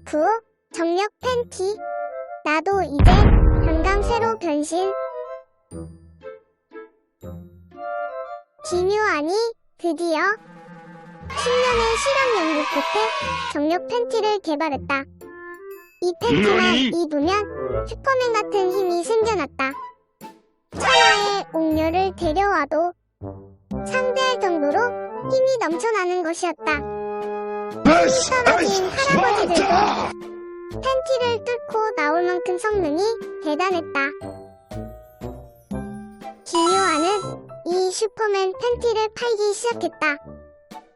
아이쿠, 정력 팬티. 나도 이제 변강새로 변신. 김요한이 드디어 10년의 실험 연구 끝에 정력 팬티를 개발했다. 이 팬티만 입으면 슈퍼맨 같은 힘이 생겨났다. 천하의 옥녀를 데려와도 상대할 정도로 힘이 넘쳐나는 것이었다. 떨어진 할아버지들도 팬티를 뚫고 나올 만큼 성능이 대단했다. 김요한은 이 슈퍼맨 팬티를 팔기 시작했다.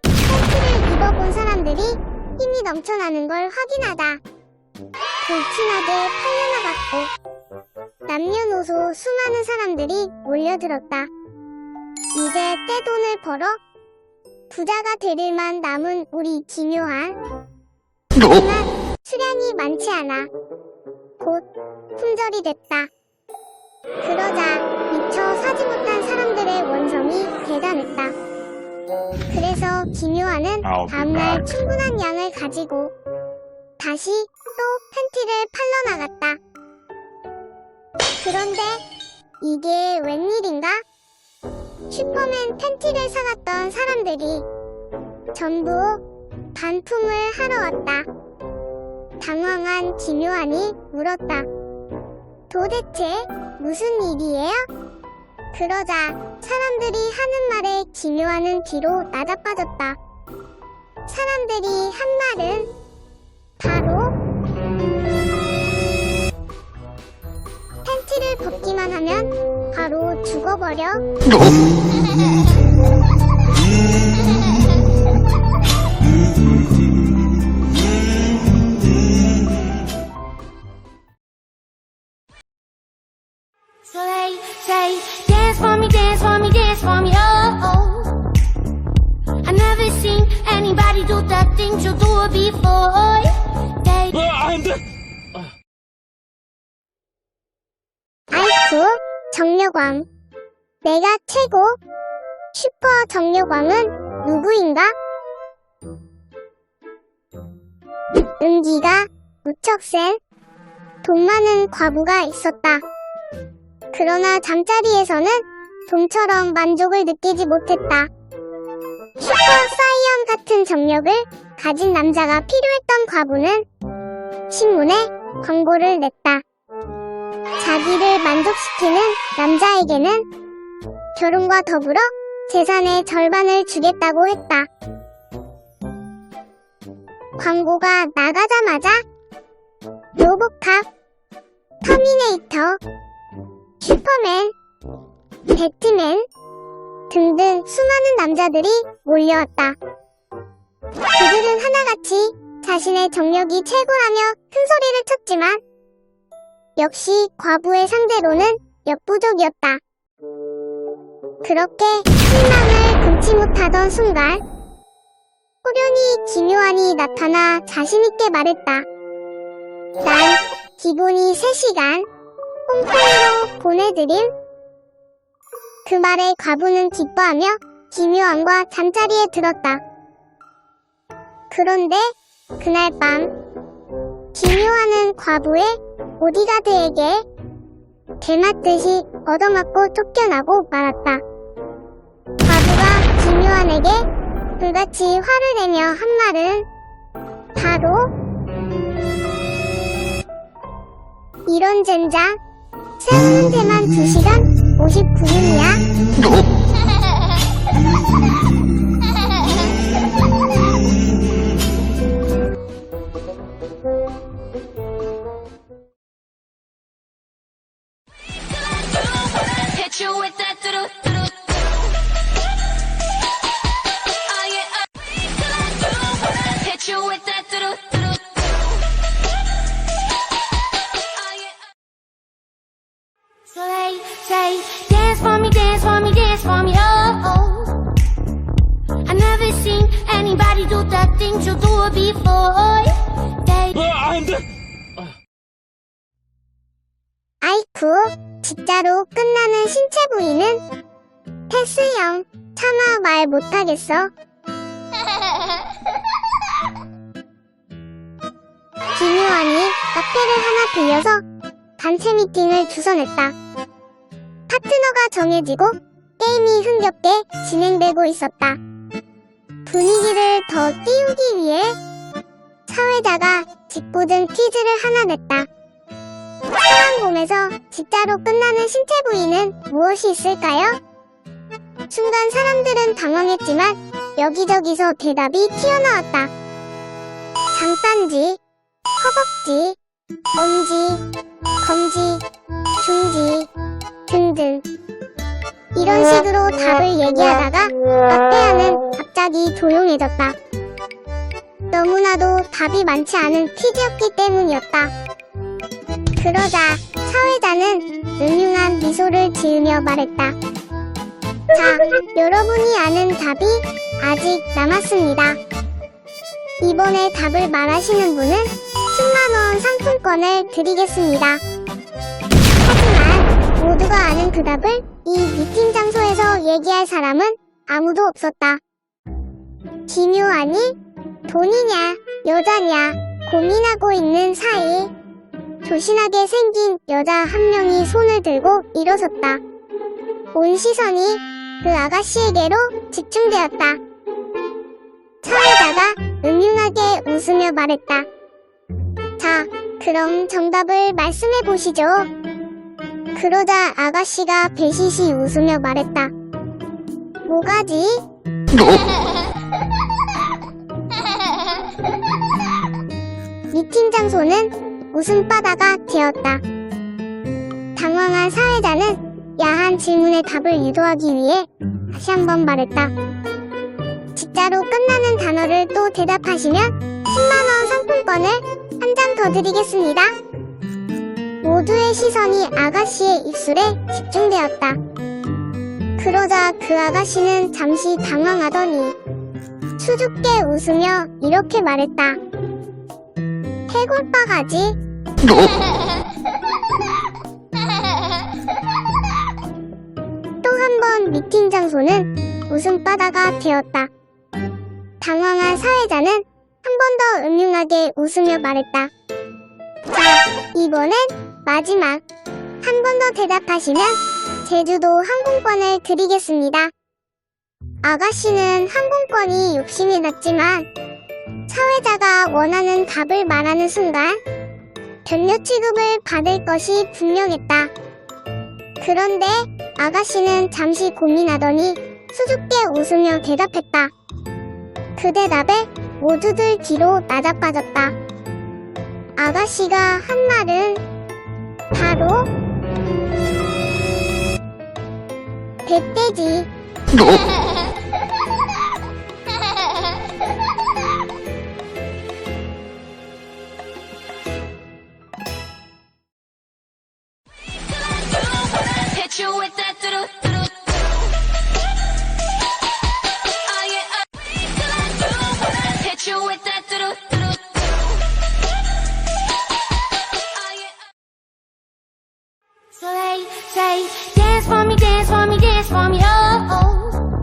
팬티를 입어본 사람들이 힘이 넘쳐나는 걸 확인하다 불티나게 팔려나갔고 남녀노소 수많은 사람들이 몰려들었다. 이제 떼돈을 벌어 부자가 될 일만 남은 우리 김요한. 하지만 수량이 많지 않아 곧 품절이 됐다. 그러자 미처 사지 못한 사람들의 원성이 대단했다. 그래서 김요한은 다음날 충분한 양을 가지고 다시 또 팬티를 팔러 나갔다. 그런데 이게 웬일인가? 슈퍼맨 팬티를 사갔던 사람들이 전부 반품을 하러 왔다. 당황한 김요한이 물었다. 도대체 무슨 일이에요? 그러자 사람들이 하는 말에 김요한은 뒤로 나자빠졌다. 사람들이 한 말은 바로 팬티를 벗기만 하면 바로 죽어버려. So they say, dance for me, dance for me, dance for me, oh, oh. I never seen anybody do the things you do before. They 안 돼! 아이쿠, 정력왕. 내가 최고. 슈퍼 정력왕은 누구인가? 은기가 무척 센 돈 많은 과부가 있었다. 그러나 잠자리에서는 돈처럼 만족을 느끼지 못했다. 슈퍼 사이언 같은 정력을 가진 남자가 필요했던 과부는 신문에 광고를 냈다. 자기를 만족시키는 남자에게는 결혼과 더불어 재산의 절반을 주겠다고 했다. 광고가 나가자마자 로보캅, 터미네이터, 슈퍼맨, 배트맨 등등 수많은 남자들이 몰려왔다. 그들은 하나같이 자신의 정력이 최고라며 큰 소리를 쳤지만 역시 과부의 상대로는 역부족이었다. 그렇게 실망을 금치 못하던 순간 호련히 김요한이 나타나 자신있게 말했다. 난 기본이 3시간 홈페이로 보내드림. 그 말에 과부는 기뻐하며 김요한과 잠자리에 들었다. 그런데 그날 밤 김요한은 과부의 보디가드에게 개맞듯이 얻어맞고 쫓겨나고 말았다. 과부가 김요한에게 불같이 화를 내며 한 말은 바로 이런 젠장 세우는 데만 2시간 59분이야. hit you with that do-do-do-do. Oh yeah, hit you with that do-do-do-do. Oh yeah. So they say, dance for me, dance for me, dance for me, oh, oh. I never seen anybody do the things you do before. They 안 돼! 아이쿠, 진짜로 끝나는 신체 부위는 패스형. 차마 말 못하겠어. 하나 빌려서 단체 미팅을 주선했다. 파트너가 정해지고 게임이 흥겹게 진행되고 있었다. 분위기를 더 띄우기 위해 사회자가 짓궂은 퀴즈를 하나 냈다. 상황곰에서 진짜로 끝나는 신체 부위는 무엇이 있을까요? 순간 사람들은 당황했지만 여기저기서 대답이 튀어나왔다. 장딴지, 허벅지, 엄지, 검지, 중지 등등. 이런 식으로 답을 얘기하다가 막대하는 갑자기 조용해졌다. 너무나도 답이 많지 않은 퀴즈였기 때문이었다. 그러자 사회자는 음흉한 미소를 지으며 말했다. 자, 여러분이 아는 답이 아직 남았습니다. 이번에 답을 말하시는 분은 10만원 상품권을 드리겠습니다. 하지만 모두가 아는 그 답을 이 미팅 장소에서 얘기할 사람은 아무도 없었다. 기묘하니 돈이냐 여자냐 고민하고 있는 사이 조신하게 생긴 여자 한 명이 손을 들고 일어섰다. 온 시선이 그 아가씨에게로 집중되었다. 사회자가 음흉하게 웃으며 말했다. 자, 그럼 정답을 말씀해 보시죠. 그러자 아가씨가 배시시 웃으며 말했다. 뭐가지? 미팅 장소는 웃음바다가 되었다. 당황한 사회자는 야한 질문에 답을 유도하기 위해 다시 한번 말했다. 진짜로 끝나는 단어를 또 대답하시면 10만원 상품권을 한 장 더 드리겠습니다. 모두의 시선이 아가씨의 입술에 집중되었다. 그러자 그 아가씨는 잠시 당황하더니 수줍게 웃으며 이렇게 말했다. 해골바가지? 또 한 번 미팅 장소는 웃음바다가 되었다. 당황한 사회자는 한 번 더 음흉하게 웃으며 말했다. 자, 이번엔 마지막. 한 번 더 대답하시면 제주도 항공권을 드리겠습니다. 아가씨는 항공권이 욕심이 났지만 사회자가 원하는 답을 말하는 순간 변료 취급을 받을 것이 분명했다. 그런데 아가씨는 잠시 고민하더니 수줍게 웃으며 대답했다. 그 대답에 모두들 뒤로 낮아빠졌다. 아가씨가 한 말은 바로 백돼지. Hit you with that doo-doo. Oh yeah, hit you with that doo-doo. Oh yeah. So they say, dance for me, dance for me, dance for me, oh, oh.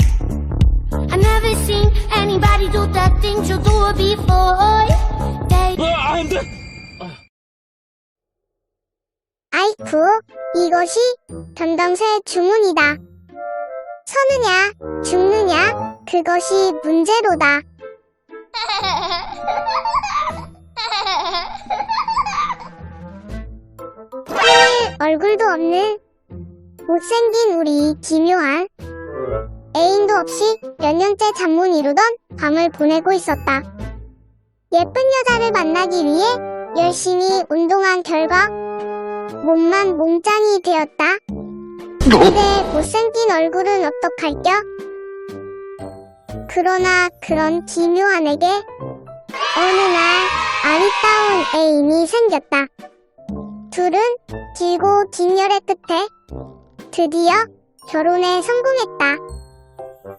I never seen anybody do that thing you do it before. They 아이쿠, 이것이 변방새 주문이다. 서느냐, 죽느냐, 그것이 문제로다. 하늘 얼굴도 없는 못생긴 우리 기묘한 애인도 없이 몇 년째 잠 못 이루던 밤을 보내고 있었다. 예쁜 여자를 만나기 위해 열심히 운동한 결과 몸만 몽짱이 되었다. 근데 못생긴 얼굴은 어떡할겨? 그러나 그런 기묘한에게 어느 날 아리따운 애인이 생겼다. 둘은 길고 긴 열애 끝에 드디어 결혼에 성공했다.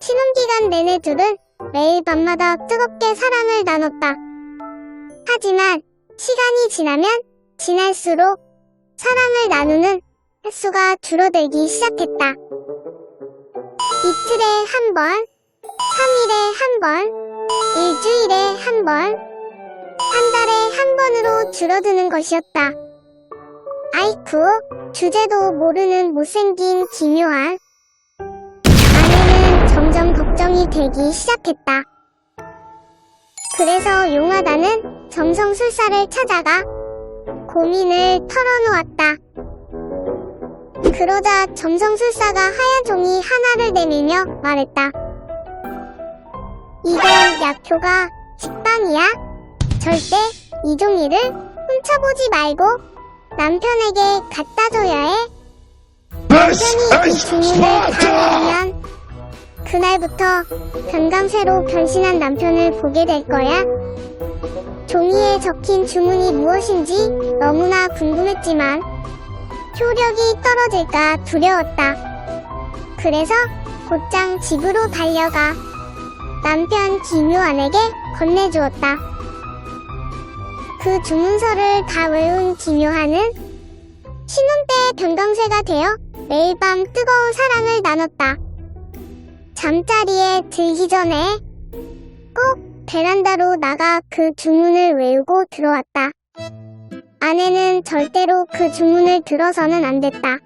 신혼기간 내내 둘은 매일 밤마다 뜨겁게 사랑을 나눴다. 하지만 시간이 지나면 지날수록 사랑을 나누는 횟수가 줄어들기 시작했다. 이틀에 한 번, 3일에 한 번, 일주일에 한 번, 한 달에 한 번으로 줄어드는 것이었다. 아이쿠, 주제도 모르는 못생긴 기묘한. 아내는 점점 걱정이 되기 시작했다. 그래서 용하다는 점성술사를 찾아가 고민을 털어놓았다. 그러자 점성술사가 하얀 종이 하나를 내밀며 말했다. 이건 약효가 10단이야. 절대 이 종이를 훔쳐보지 말고 남편에게 갖다 줘야 해. 남편이 이 주문을 다 외우면 그날부터 변강쇠로 변신한 남편을 보게 될 거야. 종이에 적힌 주문이 무엇인지 너무나 궁금했지만 효력이 떨어질까 두려웠다. 그래서 곧장 집으로 달려가 남편 기묘한에게 건네주었다. 그 주문서를 다 외운 기묘한은 신혼 때 변강쇠가 되어 매일 밤 뜨거운 사랑을 나눴다. 잠자리에 들기 전에 꼭 베란다로 나가 그 주문을 외우고 들어왔다. 아내는 절대로 그 주문을 들어서는 안 됐다.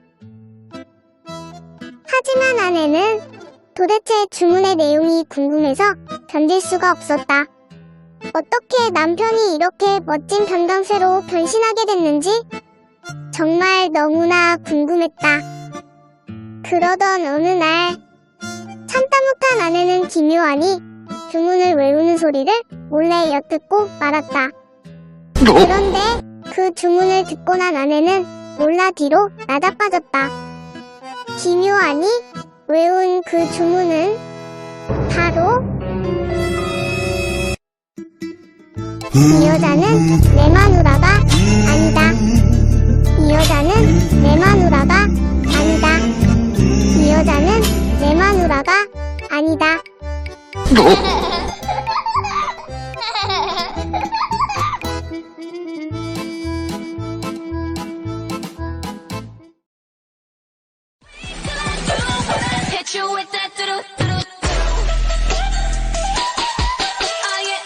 하지만 아내는 도대체 주문의 내용이 궁금해서 견딜 수가 없었다. 어떻게 남편이 이렇게 멋진 변강쇠로 변신하게 됐는지 정말 너무나 궁금했다. 그러던 어느 날 참다 못한 아내는 기묘하니 주문을 외우는 소리를 몰래 엿듣고 말았다. 그런데 그 주문을 듣고 난 아내는 놀라 뒤로 나자빠졌다. 기묘하니 외운 그 주문은 바로 이 여자는 내 마누라가 아니다. 이 여자는 내 마누라가 아니다. 이 여자는 내 마누라가 아니다. Hit you with that doo-doo. Oh yeah,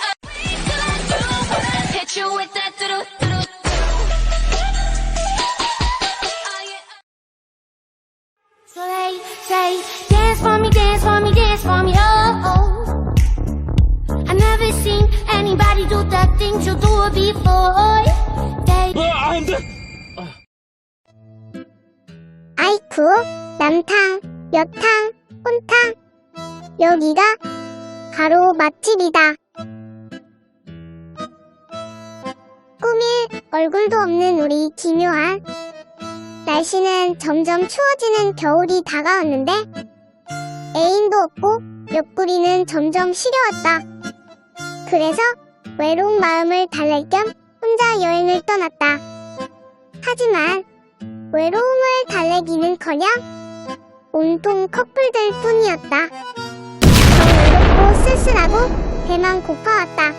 hit you with that doo-doo. Oh yeah. So they say, dance for me, dance for me, dance for me, oh, oh. I never seen anybody do that thing you do it before. They 안 돼! 아이쿠, 남탕, 여탕, 혼탕. 여기가 바로 맛집이다. 꾸밀 얼굴도 없는 우리 기묘한. 날씨는 점점 추워지는 겨울이 다가왔는데 애인도 없고 옆구리는 점점 시려웠다. 그래서 외로운 마음을 달랠 겸 혼자 여행을 떠났다. 하지만 외로움을 달래기는커녕 온통 커플들 뿐이었다. 더 외롭고 쓸쓸하고 배만 고파왔다.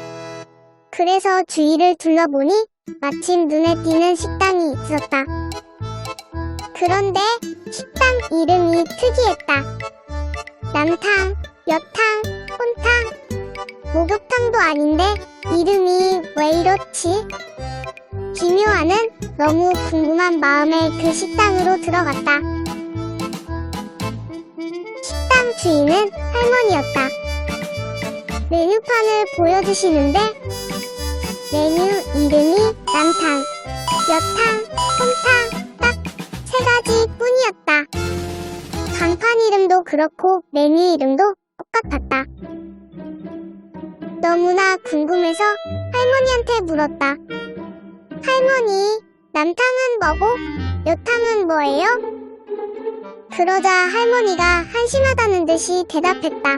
그래서 주위를 둘러보니 마침 눈에 띄는 식당이 있었다. 그런데 식당 이름이 특이했다. 남탕, 여탕, 혼탕, 목욕탕도 아닌데 이름이 왜 이렇지? 기묘한은 너무 궁금한 마음에 그 식당으로 들어갔다. 식당 주인은 할머니였다. 메뉴판을 보여주시는데 메뉴 이름이 남탕, 여탕, 혼탕 딱 3가지 뿐이었다. 간판 이름도 그렇고 메뉴 이름도 똑같았다. 너무나 궁금해서 할머니한테 물었다. 할머니, 남탕은 뭐고 여탕은 뭐예요? 그러자 할머니가 한심하다는 듯이 대답했다.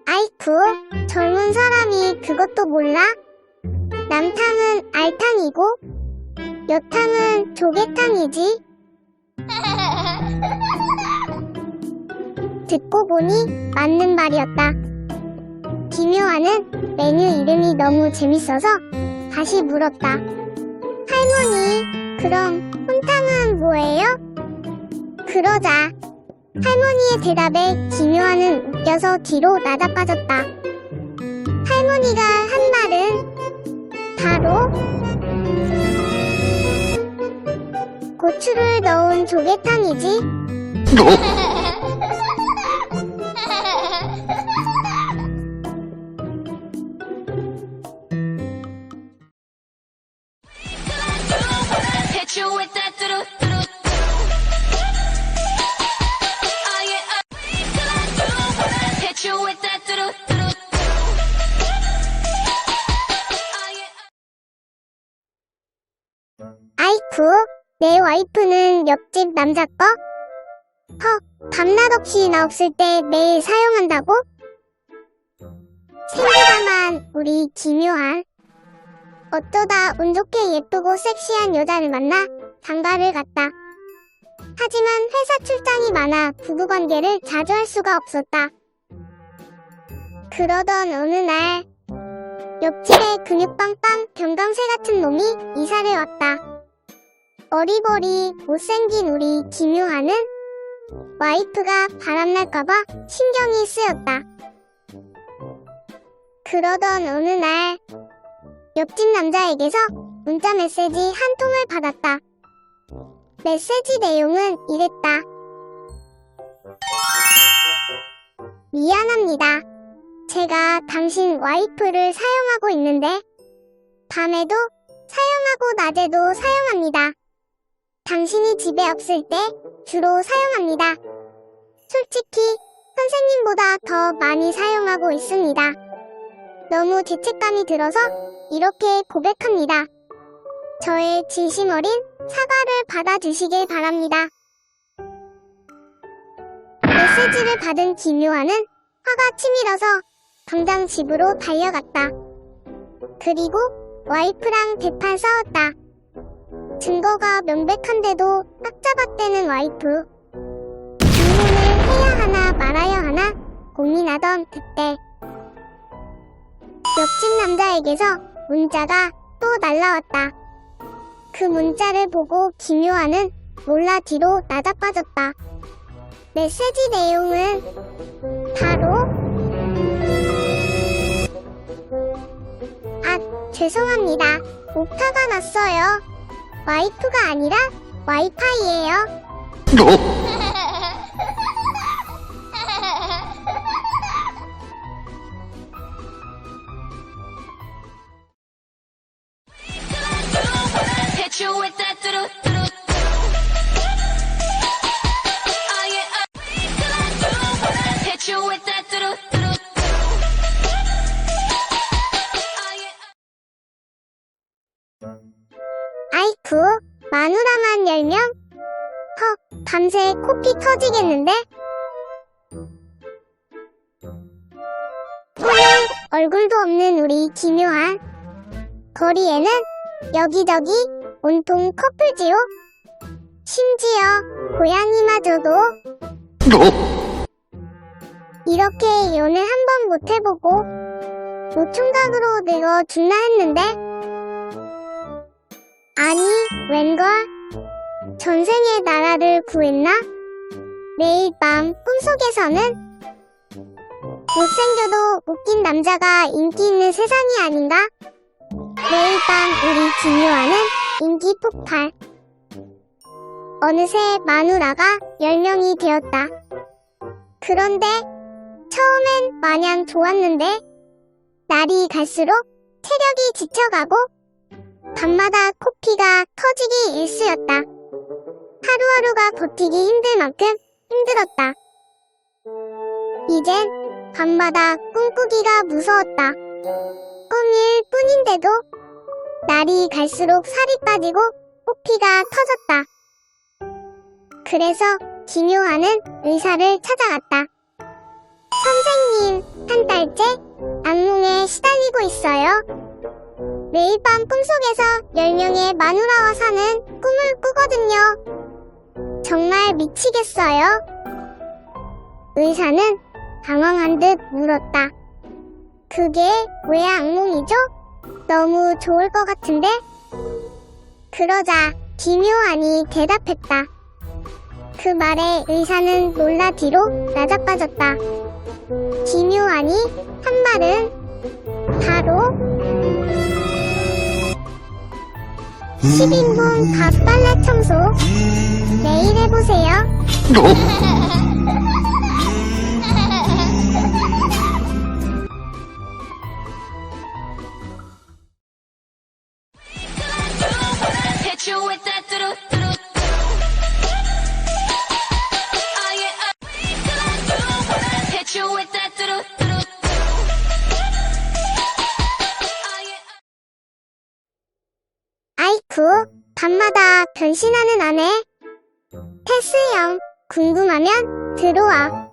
아이쿠, 젊은 사람이 그것도 몰라? 남탕은 알탕이고 여탕은 조개탕이지. 듣고 보니 맞는 말이었다. 기묘한은 메뉴 이름이 너무 재밌어서 다시 물었다. 할머니, 그럼 혼탕은 뭐예요? 그러자 할머니의 대답에 기묘한은 웃겨서 뒤로 나자빠졌다. 할머니가 한 말은 바로 그건 조개탕이지. Hit you with that doo doo. Oh yeah. Hit you with that doo doo. Oh yeah. 아이쿠, 내 와이프는 옆집 남자 거? 밤낮 없이 나 없을 때 매일 사용한다고? 생각만 우리 기묘한. 어쩌다 운 좋게 예쁘고 섹시한 여자를 만나 장가를 갔다. 하지만 회사 출장이 많아 부부관계를 자주 할 수가 없었다. 그러던 어느 날 옆집에 근육 빵빵 병강세 같은 놈이 이사를 왔다. 어리버리 못생긴 우리 기묘한은 와이프가 바람날까봐 신경이 쓰였다. 그러던 어느 날 옆집 남자에게서 문자 메시지 한 통을 받았다. 메시지 내용은 이랬다. 미안합니다. 제가 당신 와이프를 사용하고 있는데 밤에도 사용하고 낮에도 사용합니다. 당신이 집에 없을 때 주로 사용합니다. 솔직히 선생님보다 더 많이 사용하고 있습니다. 너무 죄책감이 들어서 이렇게 고백합니다. 저의 진심 어린 사과를 받아주시길 바랍니다. 메시지를 받은 기묘한은 화가 치밀어서 당장 집으로 달려갔다. 그리고 와이프랑 대판 싸웠다. 증거가 명백한데도 딱 잡아떼는 와이프. 질문을 해야 하나 말아야 하나 고민하던 그때 옆집 남자에게서 문자가 또 날라왔다. 그 문자를 보고 기묘한은 몰라 뒤로 나자빠졌다. 메시지 내용은 바로 죄송합니다. 오타가 났어요. 와이프가 아니라 와이파이예요. Hit you with that doo doo. Oh yeah. Hit you with that doo doo. Oh yeah. 아이쿠, 마누라만 10명? 밤새 코피 터지겠는데? 손에 얼굴도 없는 우리 기묘한. 거리에는 여기저기 온통 커플지요? 심지어 고양이마저도. 이렇게 연애 한 번 못 해보고 노총각으로 늙어 죽나 했는데 아니 웬걸? 전생에 나라를 구했나? 매일 밤 꿈속에서는 못생겨도 웃긴 남자가 인기 있는 세상이 아닌가? 매일 밤 우리 기묘한은 인기 폭발. 어느새 마누라가 10명이 되었다. 그런데 처음엔 마냥 좋았는데 날이 갈수록 체력이 지쳐가고 밤마다 코피가 터지기 일쑤였다. 하루하루가 버티기 힘들 만큼 힘들었다. 이젠 밤마다 꿈꾸기가 무서웠다. 꿈일 뿐인데도 날이 갈수록 살이 빠지고 코피가 터졌다. 그래서 기묘한은 의사를 찾아갔다. 선생님, 한 달째 악몽에 시달리고 있어요. 매일 밤 꿈속에서 10명의 마누라와 사는 꿈을 꾸거든요. 정말 미치겠어요. 의사는 당황한 듯 물었다. 그게 왜 악몽이죠? 너무 좋을 것 같은데? 그러자 기묘한이 대답했다. 그 말에 의사는 놀라 뒤로 나자빠졌다. 기묘한이 한 말은 바로 10인분 각 빨래 청소 내일 해보세요. Hit you with that do-do-do-do. Oh yeah, hit you with that do-do-do-do. Oh yeah. 아이쿠, 밤마다 변신하는 아내. 테스 형, 궁금하면 들어와.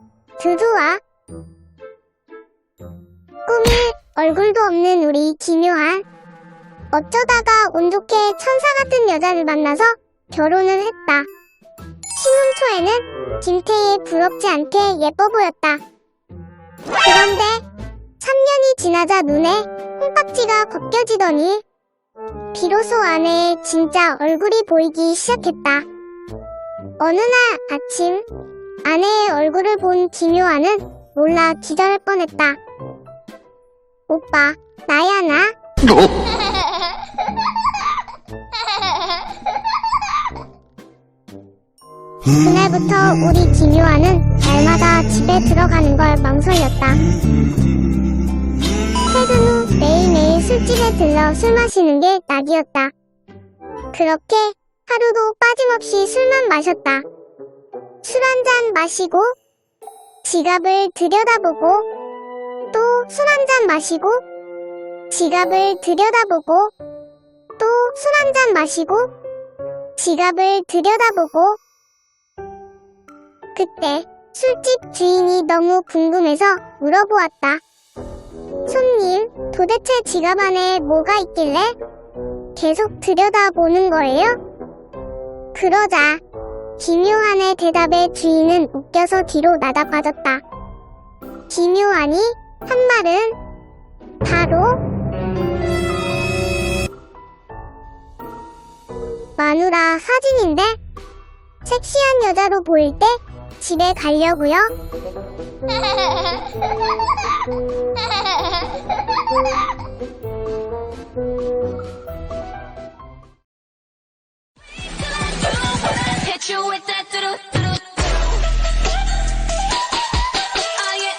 꾸밀 얼굴도 없는 우리 기묘한. 어쩌다가 운 좋게 천사 같은 여자를 만나서 결혼을 했다. 신혼 초에는 김태희 부럽지 않게 예뻐 보였다. 그런데 3년이 지나자 눈에 콩깍지가 벗겨지더니 비로소 아내의 진짜 얼굴이 보이기 시작했다. 어느 날 아침 아내의 얼굴을 본 김요한은 놀라 기절할 뻔했다. 오빠, 나야 나? 그날부터 우리 김요한은 날마다 집에 들어가는 걸 망설였다. 퇴근 후 매일매일 술집에 들러 술 마시는 게 낙이었다. 그렇게 하루도 빠짐없이 술만 마셨다. 술 한 잔 마시고 지갑을 들여다보고 또 술 한 잔 마시고 지갑을 들여다보고 또 술 한 잔 마시고 지갑을 들여다보고 그때 술집 주인이 너무 궁금해서 물어보았다. 손님, 도대체 지갑 안에 뭐가 있길래 계속 들여다보는 거예요? 그러자 김요한의 대답에 주인은 웃겨서 뒤로 나다빠졌다. 김요한이 한 말은 바로 마누라 사진인데 섹시한 여자로 보일 때 집에 가려고요. Hit you with that do-do-do-do. Oh yeah,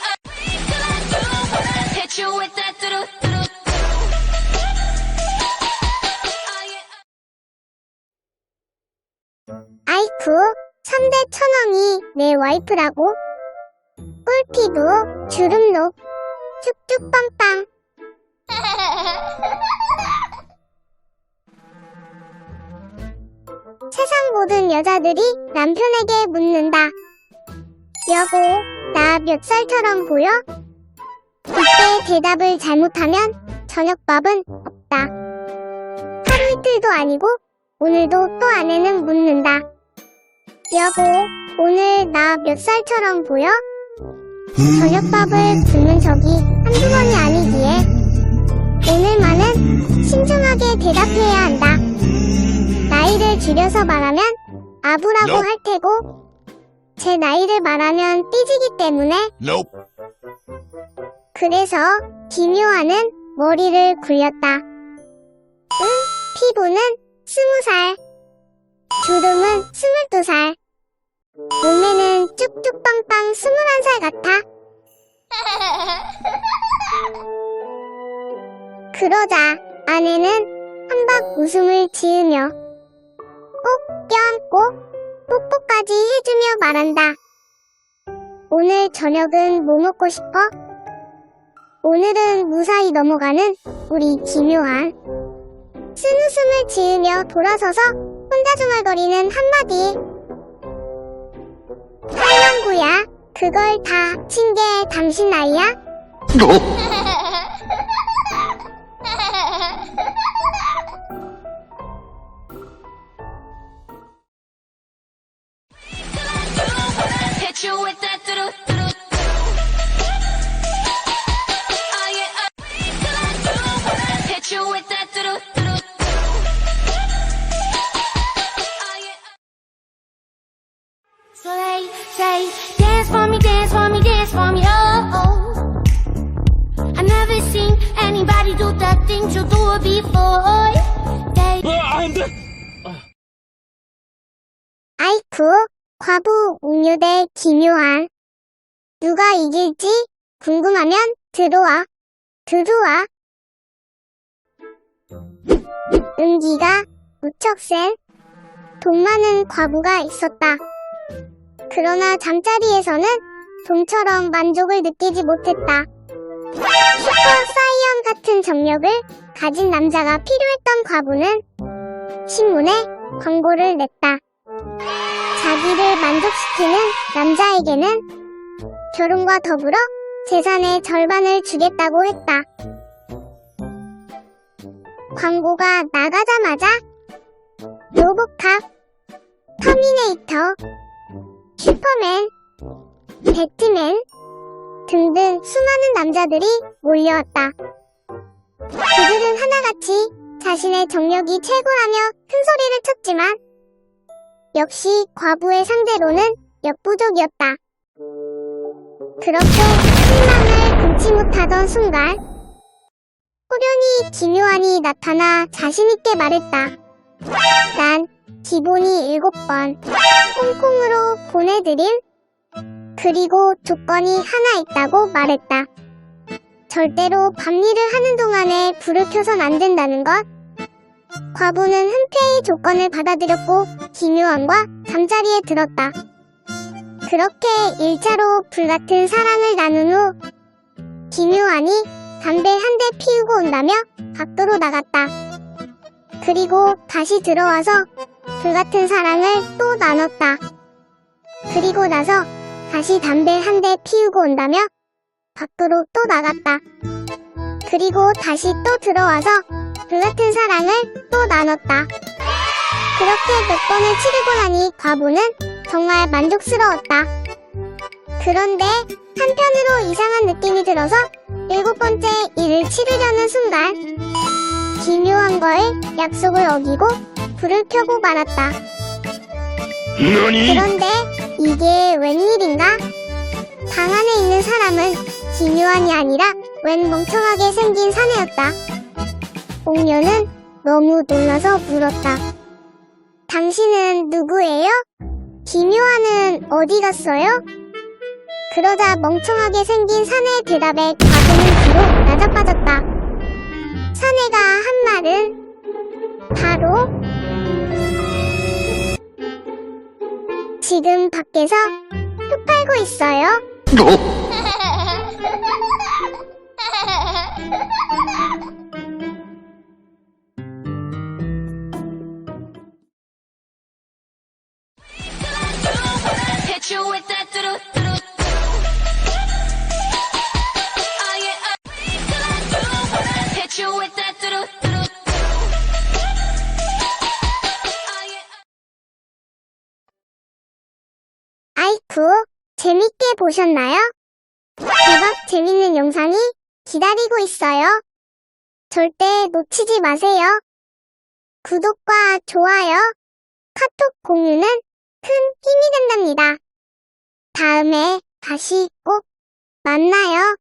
hit you with that do-do-do-do. Oh yeah. 아이쿠, 3대 천왕이 내 와이프라고? 꿀피부, 주름록, 쭉쭉 빵빵. 세상 모든 여자들이 남편에게 묻는다. 여보, 나 몇 살처럼 보여? 이때 대답을 잘못하면 저녁밥은 없다. 하루 이틀도 아니고 오늘도 또 아내는 묻는다. 여보, 오늘 나 몇 살처럼 보여? 저녁밥을 굶는 적이 한두 번이 아니기에 오늘만은 신중하게 대답해야 한다. 나이를 줄여서 말하면 아부라고 할 테고 제 나이를 말하면 삐지기 때문에 Nope. 그래서 김요한은 머리를 굴렸다. 피부는 20살, 주름은 22살, 몸매는 쭉쭉 빵빵 21살 같아. 그러자 아내는 한박 웃음을 지으며 꼭 껴안고 뽀뽀까지 해주며 말한다. 오늘 저녁은 뭐 먹고 싶어? 오늘은 무사히 넘어가는 우리 김요한. 쓴웃음을 지으며 돌아서서 혼자 중얼거리는 한마디. 할망구야, 그걸 다 합친 게 당신 나이야? Hit you with that do-do-do-do. Oh yeah, hit you with that do-do-do-do. Oh yeah. So they say, dance for me, dance for me, dance for me, oh, oh. I never seen anybody do the things you do before. They I'm the 아이쿠, 과부 웅유 대 김요한. 누가 이길지 궁금하면 들어와. 들어와. 은기가 무척 센 돈 많은 과부가 있었다. 그러나 잠자리에서는 좀처럼 만족을 느끼지 못했다. 슈퍼 사이언 같은 정력을 가진 남자가 필요했던 과부는 신문에 광고를 냈다. 자기를 만족시키는 남자에게는 결혼과 더불어 재산의 절반을 주겠다고 했다. 광고가 나가자마자 로보캅, 터미네이터, 슈퍼맨, 배트맨 등등 수많은 남자들이 몰려왔다. 그들은 하나같이 자신의 정력이 최고라며 큰소리를 쳤지만 역시 과부의 상대로는 역부족이었다. 그렇게 실망을 금치 못하던 순간 호련히 김요한이 나타나 자신있게 말했다. 난 기본이 7번 홍콩으로 보내드림. 그리고 조건이 하나 있다고 말했다. 절대로 밤일을 하는 동안에 불을 켜선 안 된다는 것. 과부는 흔쾌히 조건을 받아들였고 김요한과 잠자리에 들었다. 그렇게 1차로 불같은 사랑을 나눈 후 김요한이 담배 한 대 피우고 온다며 밖으로 나갔다. 그리고 다시 들어와서 불같은 사랑을 또 나눴다. 그리고 나서 다시 담배 한 대 피우고 온다며 밖으로 또 나갔다. 그리고 다시 또 들어와서 불같은 사랑을 또 나눴다. 그렇게 몇 번을 치르고 나니 과부는 정말 만족스러웠다. 그런데 한편으로 이상한 느낌이 들어서 7번째 일을 치르려는 순간 김요한과의 약속을 어기고 불을 켜고 말았다. 그런데 이게 웬일인가? 방 안에 있는 사람은 김요한이 아니라 웬 멍청하게 생긴 사내였다. 옥녀는 너무 놀라서 물었다. 당신은 누구예요? 김요한은 어디 갔어요? 그러자 멍청하게 생긴 사내의 대답에 과부는 뒤로 나자빠졌다. 사내가 한 말은 바로 지금 밖에서 표 팔고 있어요. Hit you with that doo-doo-doo-doo. Oh yeah, hit you with that doo-doo-doo-doo. Oh yeah. 아이쿠, 재밌게 보셨나요? 대박 재밌는 영상이 기다리고 있어요. 절대 놓치지 마세요. 구독과 좋아요, 카톡 공유는 큰 힘이 된답니다. 다음에 다시 꼭 만나요.